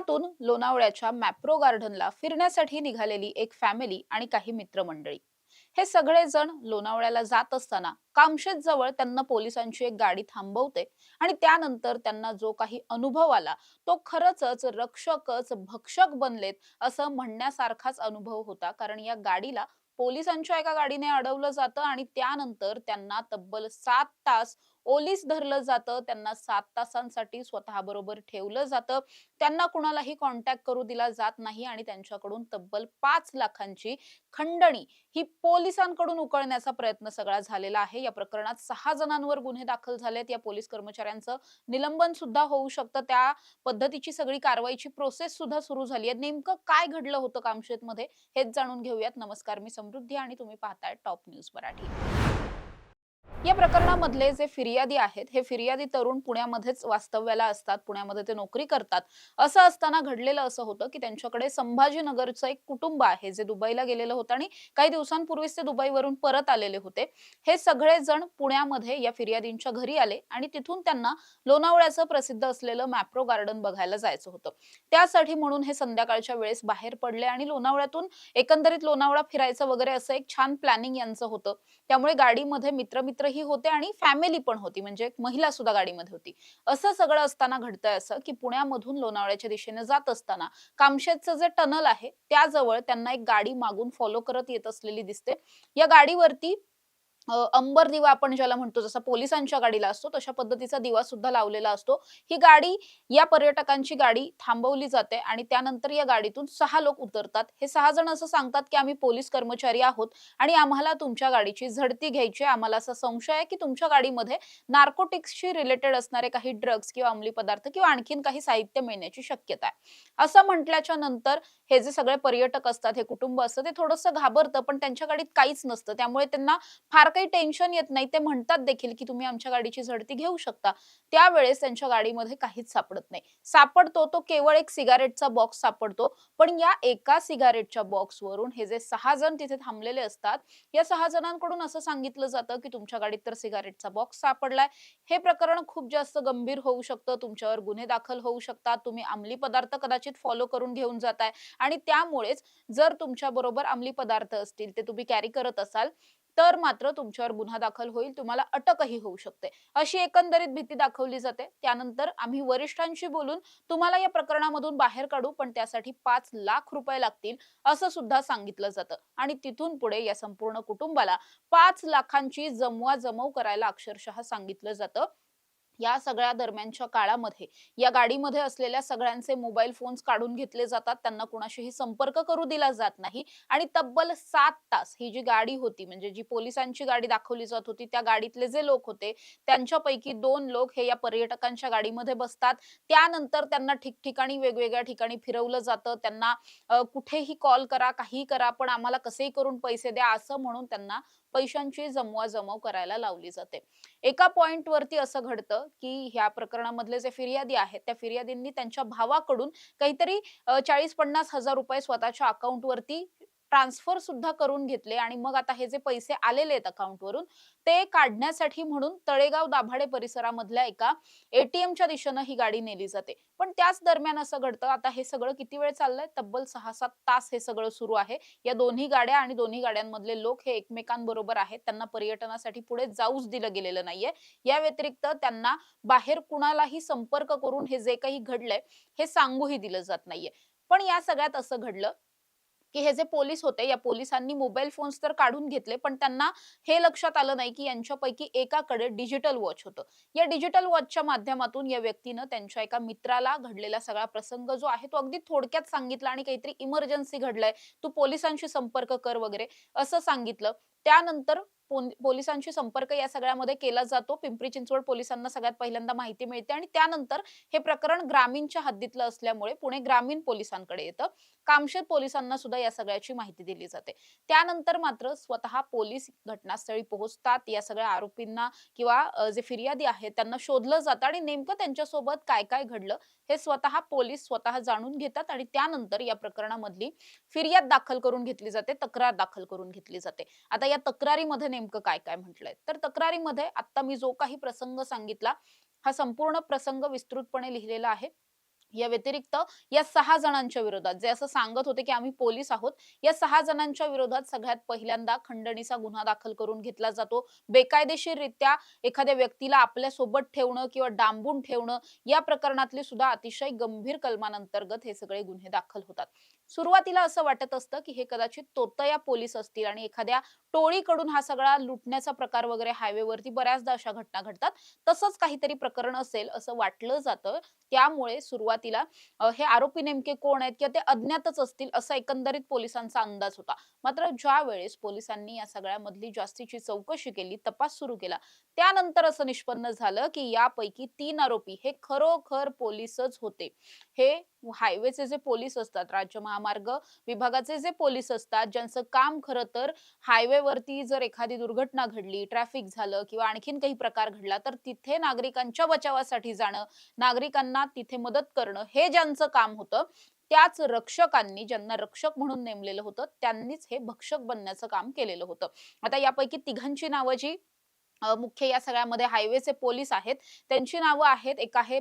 पुण्यातून लोणावळ्याच्या मॅप्रो गार्डनला फिरण्यासाठी निघालेली एक फॅमिली आणि काही मित्रमंडळी हे सगळेजण लोणावळ्याला जात असताना कामशेत जवळ त्यांना पोलिसांची एक गाडी थांबवते आणि त्यानंतर त्यांना जो काही अनुभव आला तो खरंच रक्षकच भक्षक बनलेत असं म्हणण्यासारखाच अनुभव होता. कारण या गाडीला पोलिसांच्या एका गाडीने अडवलं जातं आणि त्यानंतर त्यांना तब्बल 7 तास ओलीस धरलं जातं. त्यांना 7 तासांसाठी स्वतःबरोबर ठेवलं जातं. त्यांना कुणालाही कॉन्टॅक्ट करू दिला जात नाही आणि त्यांच्याकडून तब्बल 5 लाखांची खंडणी ही पोलिसांकडून उकळण्याचा प्रयत्न सगळा झालेला आहे. या प्रकरणात 6 जणांवर गुन्हे दाखल झालेत. या पोलीस कर्मचाऱ्यांचं निलंबन सुद्धा होऊ शकतं. त्या पद्धतीची सगळी कारवाईची प्रोसेस सुद्धा सुरू झाली आहे. नेमकं काय घडलं होतं कामशेतमध्ये हेच जाणून घेऊयात. नमस्कार, मी समृद्धी आणि तुम्ही पाहताय टॉप न्यूज मराठी. या प्रकरणामधले जे फिर्यादी आहेत, हे फिर्यादी तरुण पुण्यामध्येच वास्तव्याला असतात. पुण्यामध्ये ते नोकरी करतात. असं असताना घडलेलं असं होतं, की त्यांच्याकडे संभाजीनगरचं एक कुटुंब आहे, जे दुबईला गेलेलं होतं आणि काही दिवसांपूर्वीच ते दुबईवरून परत आलेले होते. हे सगळेजण पुण्यामध्ये या फिर्यादींच्या घरी आले आणि तिथून त्यांना लोणावळ्याचं प्रसिद्ध असलेलं मॅप्रो गार्डन बघायला जायचं होतं. त्यासाठी म्हणून हे संध्याकाळच्या वेळेस बाहेर पडले आणि लोणावळ्यातून एकंदरीत लोणावळा फिरायचं वगैरे असं एक छान प्लॅनिंग यांचं होतं. त्यामुळे गाडीमध्ये मित्रही होते आणि फॅमिली पण होती, म्हणजे एक महिला सुद्धा गाडीमध्ये होती. असं सगळं असताना घडतंय असं, की पुण्यामधून लोणावळ्याच्या दिशेने जात असताना कामशेतचं जे टनल आहे त्याजवळ त्यांना एक गाडी मागून फॉलो करत येत असलेली दिसते. या गाडीवरती अंबर दिवा आपण ज्याला म्हणतो, जसा पोलिसांच्या गाडीला असतो तशा पद्धतीचा दिवा सुद्धा लावलेला असतो. ही गाडी, या पर्यटकांची गाडी थांबवली जाते आणि त्यानंतर या गाडीतून 6 लोक उतरतात. हे 6 जण असं सांगतात, की आम्ही पोलीस कर्मचारी आहोत आणि आम्हाला तुमच्या गाडीची झडती घ्यायची आहे. आम्हाला असा संशय आहे, की तुमच्या गाडीमध्ये नार्कोटिक्सशी रिलेटेड असणारे काही ड्रग्ज किंवा अंमली पदार्थ किंवा आणखीन काही साहित्य मिळण्याची शक्यता आहे. असं म्हटल्याच्या नंतर हे जे सगळे पर्यटक असतात, हे कुटुंब असतं, ते थोडंसं घाबरतं, पण त्यांच्या गाडीत काहीच नसतं. त्यामुळे त्यांना फार काही टेन्शन येत नाही. ते म्हणतात देखील, की तुम्ही आमच्या गाडीची झडती घेऊ शकता. त्यावेळेस त्यांच्या गाडीमध्ये काहीच सापडत नाही. सापडतो तो केवळ एक सिगारेटचा बॉक्स सापडतो. पण या एका सिगारेटच्या बॉक्सवरून हे जे 6 जण तिथे थांबलेले असतात, या 6 जणांकडून असं सांगितलं जातं, की तुमच्या गाडीत तर सिगारेटचा बॉक्स सापडलाय. हे प्रकरण खूप जास्त गंभीर होऊ शकतं. तुमच्यावर गुन्हे दाखल होऊ शकतात. तुम्ही अंमली पदार्थ कदाचित फॉलो करून घेऊन जाताय आणि त्यामुळेच जर तुमच्याबरोबर अंमली पदार्थ असतील, ते तुम्ही कॅरी करत असाल, तर मात्र तुमच्यावर गुन्हा दाखल होईल, तुम्हाला अटकही होऊ शकते. अशी एकंदरीत भीती दाखवली जाते. त्यानंतर आम्ही वरिष्ठांशी बोलून तुम्हाला या प्रकरणामधून बाहेर काढू, पण त्यासाठी 5 लाख रुपये लागतील, असं सुद्धा सांगितलं जातं. आणि तिथून पुढे या संपूर्ण कुटुंबाला 5 लाखांची जमवाजमव करायला अक्षरशः सांगितलं जातं. या सगळ्या दरम्यानच्या काळामध्ये या गाडीमध्ये असलेल्या सगळ्यांचे मोबाईल फोन्स काढून घेतले जातात. त्यांना कुणाशीही संपर्क करू दिला जात नाही आणि तब्बल 7 तास ही जी गाडी होती, म्हणजे जी पोलिसांची गाडी दाखवली जात होती, त्या गाडीतले जे लोक होते त्यांच्यापैकी 2 लोक हे या पर्यटकांच्या गाडीमध्ये बसतात. त्यानंतर त्यांना ठिकठिकाणी वेगवेगळ्या ठिकाणी फिरवलं जातं. त्यांना कुठेही कॉल करा, काहीही करा, पण आम्हाला कसेही करून पैसे द्या, असं म्हणून त्यांना पैशांची जमवाजमव करायला लावली जाते. एका पॉइंटवरती असं घडतं, की ह्या प्रकरणामधले जे फिर्यादी आहेत, त्या फिर्यादींनी त्यांच्या भावाकडून काहीतरी 40-50 हजार रुपये स्वतःच्या अकाउंटवरती ट्रान्सफर सुद्धा करून घेतले आणि मग आता हे जे पैसे आलेले आहेत अकाउंटवरून, ते काढण्यासाठी म्हणून तळेगाव दाभाडे परिसरामधल्या एका एटीएमच्या दिशेनं ही गाडी नेली जाते. पण त्याच दरम्यान असं घडतं, आता हे सगळं किती वेळ चाललंय? तब्बल 6-7 तास हे सगळं सुरू आहे. या दोन्ही गाड्या आणि दोन्ही गाड्यांमधले लोक हे एकमेकांबरोबर आहेत. त्यांना पर्यटनासाठी पुढे जाऊच दिलं गेलेलं नाहीये. या व्यतिरिक्त त्यांना बाहेर कुणालाही संपर्क करून हे जे काही घडलंय, हे सांगूही दिलं जात नाहीये. पण या सगळ्यात असं घडलं, की हे जे पोलीस होते, या पोलिसांनी मोबाईल फोन्स तर काढून घेतले, पण त्यांना हे लक्षात आलं नाही, की यांच्यापैकी एकाकडे डिजिटल वॉच होतं. या डिजिटल वॉचच्या माध्यमातून या व्यक्तीनं त्यांच्या एका मित्राला घडलेला सगळा प्रसंग जो आहे, तो अगदी थोडक्यात सांगितला आणि काहीतरी इमर्जन्सी घडलंय, तू पोलिसांशी संपर्क कर वगैरे असं सांगितलं. त्यानंतर पोलिसांशी संपर्क या सगळ्यामध्ये केला जातो. पिंपरी चिंचवड पोलिसांना सगळ्यात पहिल्यांदा माहिती मिळते आणि त्यानंतर हे प्रकरण ग्रामीणच्या हद्दीतलं असल्यामुळे पुणे ग्रामीण पोलिसांकडे येतं. कामशेत पोलिसांना सुद्धा या सगळ्याची माहिती दिली जाते. त्यानंतर मात्र स्वतः पोलीस घटनास्थळी पोहोचतात. या सगळ्या आरोपींना किंवा जे फिर्यादी आहेत त्यांना शोधलं जातं आणि नेमकं त्यांच्यासोबत काय-काय घडलं हे स्वतः पोलीस स्वतः जाणून घेतात आणि त्यानंतर या प्रकरणामधली फिर्याद दाखल करून घेतली जाते, तक्रार दाखल करून घेतली जाते. आता या तक्रारीमध्ये नेमकं काय-काय म्हटलंय? तर तक्रारीमध्ये आता मी जो काही प्रसंग सांगितला, हा संपूर्ण प्रसंग विस्तृतपणे लिहिलेला आहे. या व्यतिरिक्त या 6 जणांच्या विरोधात जे असं सांगत होते, की आम्ही पोलीस आहोत, या 6 जणांच्या विरोधात सगळ्यात पहिल्यांदा खंडणीचा गुन्हा दाखल करून घेतला जातो. बेकायदेशीररित्या एखाद्या व्यक्तीला आपल्यासोबत ठेवणं किंवा डांबून ठेवणं या प्रकरणातली सुद्धा अतिशय गंभीर कलमांअंतर्गत हे सगळे गुन्हे दाखल होतात. सुरुवातीला असं वाटत असतं, की हे कदाचित तोतया पोलीस असतील आणि एखाद्या टोळीकडून हा सगळा लुटण्याचा प्रकार वगैरे हायवेवरती बऱ्याचदा अशा घटना घडतात. तसंच काहीतरी प्रकरण असेल असं वाटलं जातं. त्यामुळे सुरुवातीला हे आरोपी नेमके कोण आहेत किंवा ते अज्ञातच असतील असा एकंदरीत पोलिसांचा अंदाज होता. मात्र ज्यावेळेस पोलिसांनी या सगळ्यामधली जास्तीची चौकशी केली, तपास सुरू केला, त्यानंतर असं निष्पन्न झालं, की यापैकी 3 आरोपी हे खरोखर पोलिसच होते. हे हायवेचे जे पोलीस असतात, राज्य महामार्ग विभागाचे जे पोलीस असतात, ज्यांचं काम खरं तर हायवेवरती जर एखादी दुर्घटना घडली, ट्रॅफिक झालं किंवा आणखीन काही प्रकार घडला, तर तिथे नागरिकांच्या बचावासाठी जाणं, नागरिकांना तिथे मदत करणं, हे ज्यांचं काम होतं, त्याच रक्षकांनी, ज्यांना रक्षक म्हणून नेमलेलं होतं, त्यांनीच हे भक्षक बनण्याचं काम केलेलं होतं. आता यापैकी तिघांची नावं जी मुख्य या सगळ्यामध्ये हायवेचे पोलीस आहेत, त्यांची नावं आहेत. एक आहे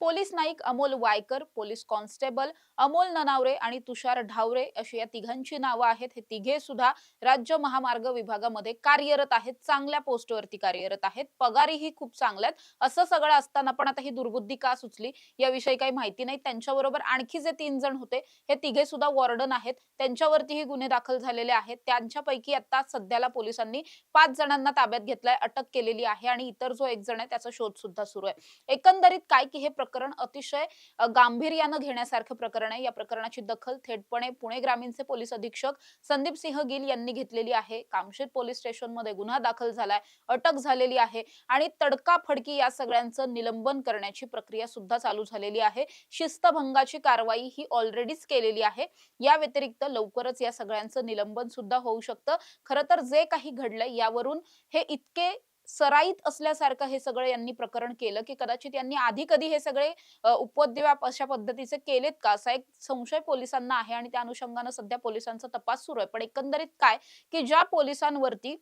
police Naik Amol Waikar, police constable Amol Nanaware आणि तुषार ढावरे अशी या तिघांची नावं आहेत. हे तिघे सुद्धा राज्य महामार्ग विभागामध्ये कार्यरत आहेत. चांगल्या पोस्टवरती कार्यरत आहेत. पगारीही खूप चांगल्या आहेत. असं सगळं असताना पण आता ही दुर्बुद्धी का सुचली याविषयी काही माहिती नाही. त्यांच्याबरोबर आणखी जे 3 जण होते, हे तिघे सुद्धा वॉर्डन आहेत. त्यांच्यावरतीही गुन्हे दाखल झालेले आहेत. त्यांच्यापैकी आता सध्याला पोलिसांनी 5 जणांना ताब्यात घेतलंय, अटक केलेली आहे आणि इतर जो 1 जण आहे त्याचा शोध सुद्धा सुरू आहे. एकंदरीत काय की हे प्रकरण अतिशय गांभीर्यानं घेण्यासारखं प्रकरण आहे. या प्रकरणाची दखल थेटपणे पुणे ग्रामीणचे पोलीस अधीक्षक संदीप सिंह गिल यांनी घेतलेली आहे. कामशेत पोलीस स्टेशनमध्ये गुन्हा दाखल झालाय, अटक झालेली आहे आणि तडकाफडकी या सगळ्यांचं निलंबन करण्याची प्रक्रिया सुद्धा चालू झालेली आहे. शिस्तभंगाची कारवाई ही ऑलरेडीच केलेली आहे. या व्यतिरिक्त लवकरच या सगळ्यांचं निलंबन सुद्धा होऊ शकतं. खरं तर जे काही घडलंय यावरून हे इतके सराईत असल्यासारखं हे सगळं यांनी प्रकरण केलं, की कदाचित यांनी आधी कधी हे सगळे उपद्व्याप अशा पद्धतीचे केलेत का, असा एक संशय पोलिसांना आहे आणि त्या अनुषंगानं सध्या पोलिसांचा तपास सुरू आहे. पण एकंदरीत काय, की ज्या पोलिसांवरती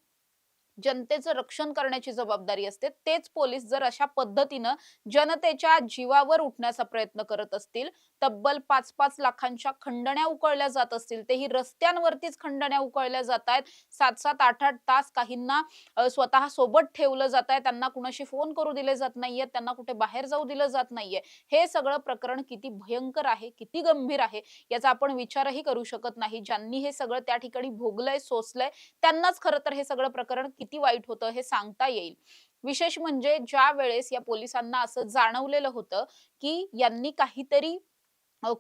जनतेचं रक्षण करण्याची जबाबदारी असते, तेच पोलीस जर अशा पद्धतीनं जनतेच्या जीवावर उठण्याचा प्रयत्न करत असतील, तब्बल 5-5 लाखांच्या खंडण्या उकळल्या जात असतील, तेही रस्त्यांवरतीच खंडण्या उकळल्या जातायत, 7-7, 8-8 तास काहींना स्वतः सोबत ठेवलं जातंय, त्यांना कुणाशी फोन करू दिले जात नाहीये, त्यांना कुठे बाहेर जाऊ दिलं जात नाहीये. हे सगळं प्रकरण किती भयंकर आहे, किती गंभीर आहे, याचा आपण विचारही करू शकत नाही. ज्यांनी हे सगळं त्या ठिकाणी भोगलंय, सोसलंय, त्यांनाच खरं तर हे सगळं प्रकरण किती वाईट होतं हे सांगता येईल. विशेष म्हणजे ज्या वेळेस या पोलिसांना असं जाणवलेलं होतं, की यांनी काहीतरी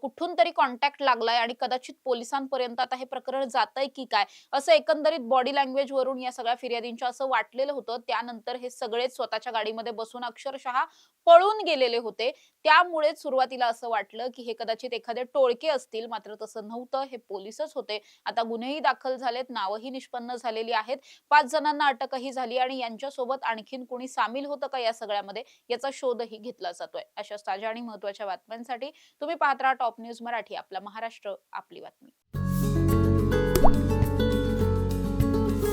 कुठून तरी कॉन्टॅक्ट लागलाय आणि कदाचित पोलिसांपर्यंत आता हे प्रकरण जातंय की काय, असं एकंदरीत बॉडी लँग्वेज वरून या सगळ्या फिर्यादींच्या असं वाटलेलं होतं. त्यानंतर हे सगळेच स्वतःच्या गाडीमध्ये बसून अक्षरशः पळून गेलेले होते. त्यामुळेच सुरुवातीला असं वाटलं, की हे कदाचित एखादे टोळके असतील, मात्र तसं नव्हतं. हे पोलिसच होते. आता गुन्हेही दाखल झालेत, नावंही निष्पन्न झालेली आहेत. 5 जणांना अटकही झाली आणि यांच्यासोबत आणखीन कोणी सामील होतं का या सगळ्यामध्ये, याचा शोधही घेतला जातोय. अशा ताज्या आणि महत्त्वाच्या बातम्यांसाठी तुम्ही पाहत राहा टॉप न्यूज मराठी. आपला महाराष्ट्र, आपली बातमी.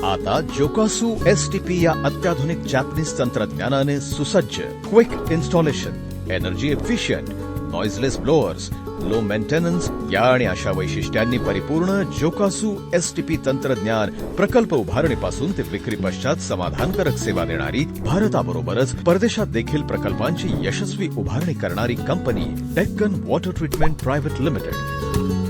आता जोकासू एसटीपी या अत्याधुनिक जॅपनीज तंत्रज्ञानाने सुसज्ज, quick installation, energy efficient, noiseless blowers, low maintenance या आणि अशा वैशिष्ट्यांनी परिपूर्ण जोकासू एसटीपी तंत्रज्ञान प्रकल्प उभारणीपासून ते विक्री पश्चात समाधानकारक सेवा देणारी, भारताबरोबरच परदेशात देखील प्रकल्पांची यशस्वी उभारणी करणारी company Deccan water treatment private limited.